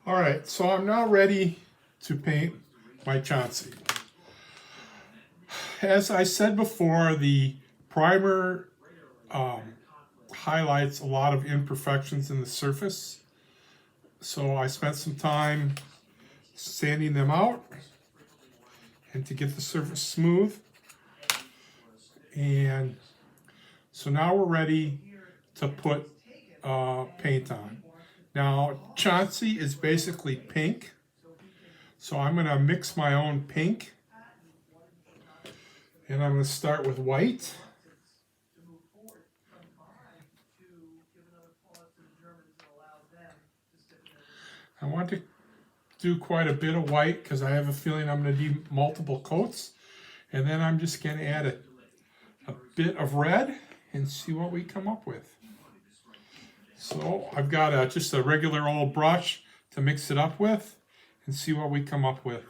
All right, so I'm now ready to paint my Chansey. As I said before, the primer highlights a lot of imperfections in the surface. So I spent some time sanding them out and to get the surface smooth. And so now we're ready to put paint on. Now, Chansey is basically pink. So I'm going to mix my own pink. And I'm going to start with white. I want to do quite a bit of white because I have a feeling I'm going to need multiple coats. And then I'm just going to add a bit of red and see what we come up with. So I've got just a regular old brush to mix it up with and see what we come up with.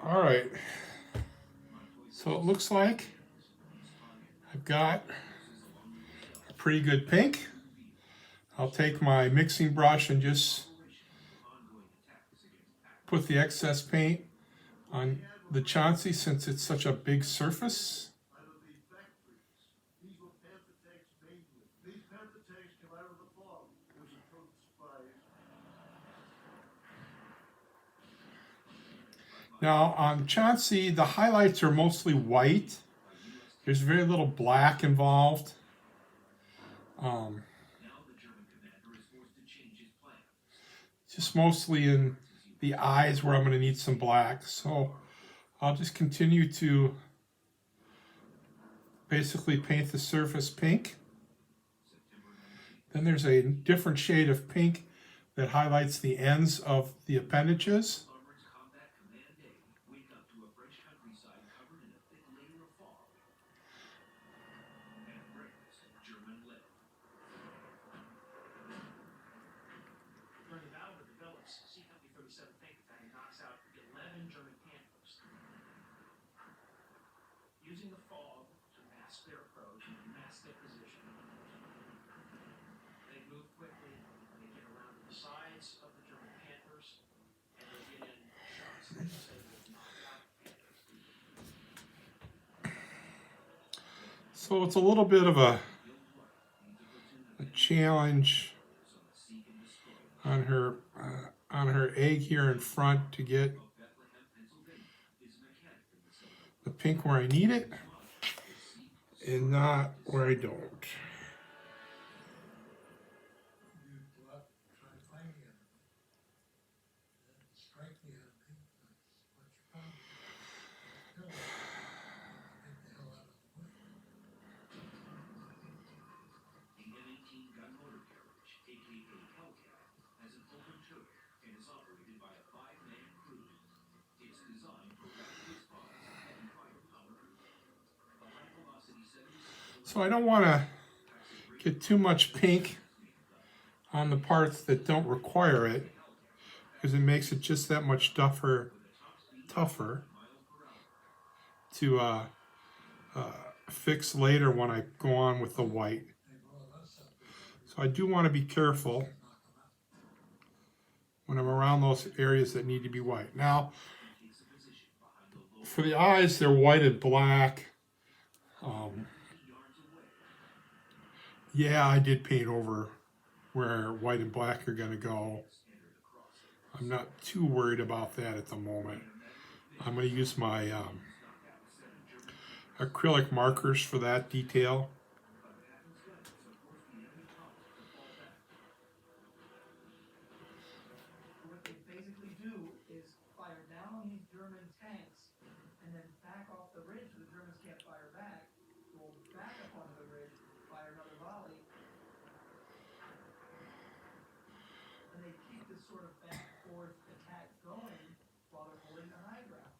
All right, so it looks like I've got a pretty good pink. I'll take my mixing brush and just put the excess paint on the Chansey since it's such a big surface. Now on Chansey, the highlights are mostly white. There's very little black involved. Just mostly in the eyes where I'm going to need some black. So I'll just continue to basically paint the surface pink. Then there's a different shade of pink that highlights the ends of the appendages. Using the fog to mask their approach and mask their position. They move quickly, they get around to the sides of the German Panthers, and they get in shots that say will knock out Panthers. So it's a little bit of a challenge on her egg here in front to get the pink where I need it and not where I don't. So I don't want to get too much pink on the parts that don't require it because it makes it just that much tougher to fix later when I go on with the white. So I do want to be careful when I'm around those areas that need to be white. Now, for the eyes, they're white and black. Yeah, I did paint over where white and black are going to go. I'm not too worried about that at the moment. I'm going to use my acrylic markers for that detail. What they basically do is fire down on these German tanks and then back off the ridge so the Germans can't fire back, roll back up onto the ridge, fire another volley, and they keep this sort of back and forth attack going while they're holding the high ground.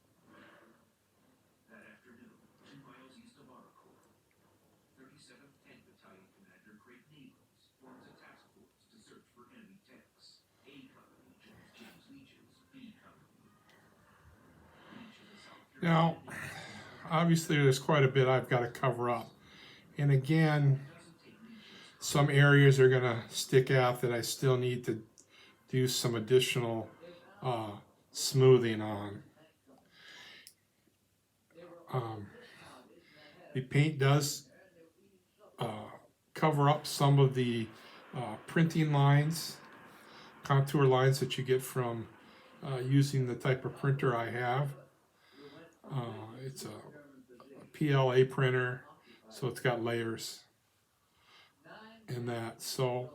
Now, obviously there's quite a bit I've got to cover up. And again, some areas are going to stick out that I still need to do some additional smoothing on. The paint does cover up some of the printing lines, contour lines that you get from using the type of printer I have. It's a PLA printer, so it's got layers in that. So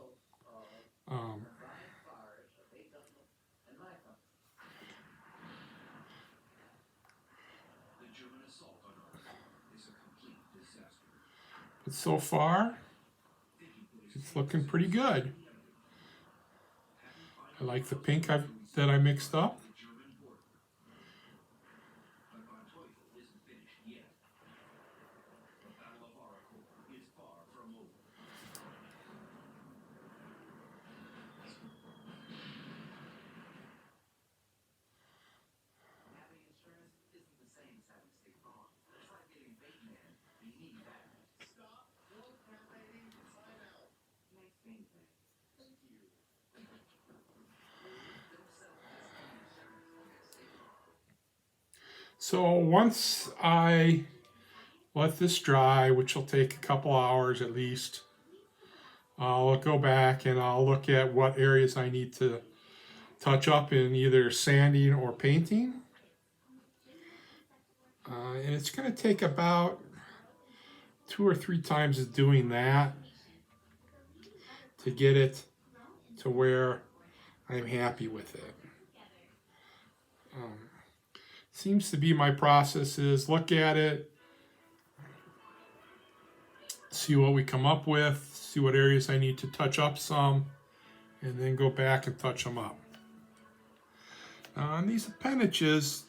but so far, it's looking pretty good. I like the pink that I mixed up. So once I let this dry, which will take a couple hours at least, I'll go back and I'll look at what areas I need to touch up in either sanding or painting. And it's going to take about 2 or 3 times of doing that to get it to where I'm happy with it. Seems to be my process is look at it, see what we come up with, see what areas I need to touch up some, and then go back and touch them up. Now on these appendages,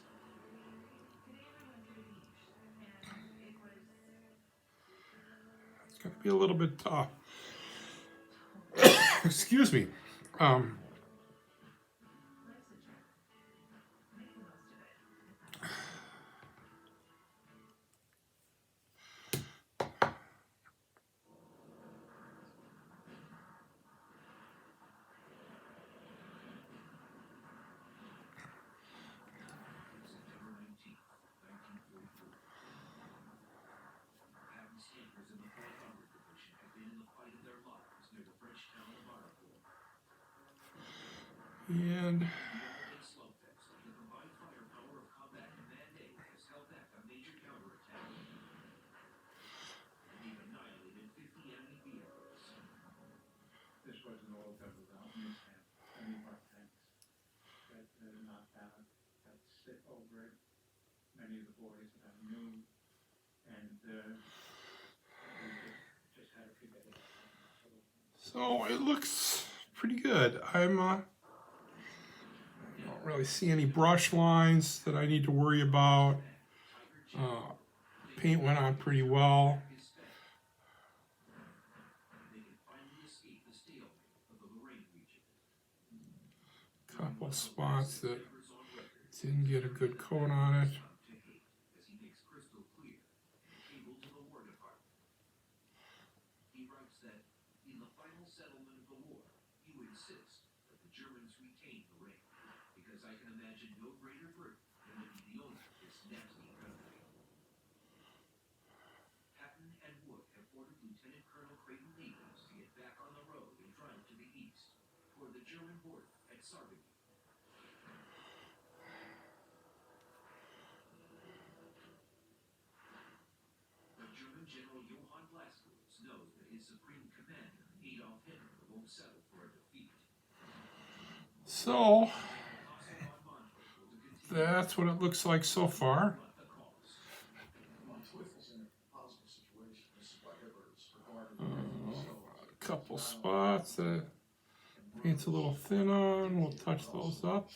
it's going to be a little bit tough. Excuse me. And so it looks pretty good. I don't really see any brush lines that I need to worry about. Paint went on pretty well. Couple spots that didn't get a good coat on it. So that's what it looks like so far. A couple spots that paint's a little thin on. We'll touch those up.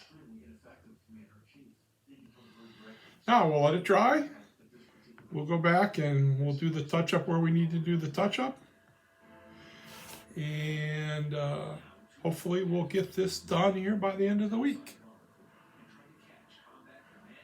Now we'll let it dry we'll go back and we'll do the touch-up where we need to do the touch-up. And hopefully we'll get this done here by the end of the week.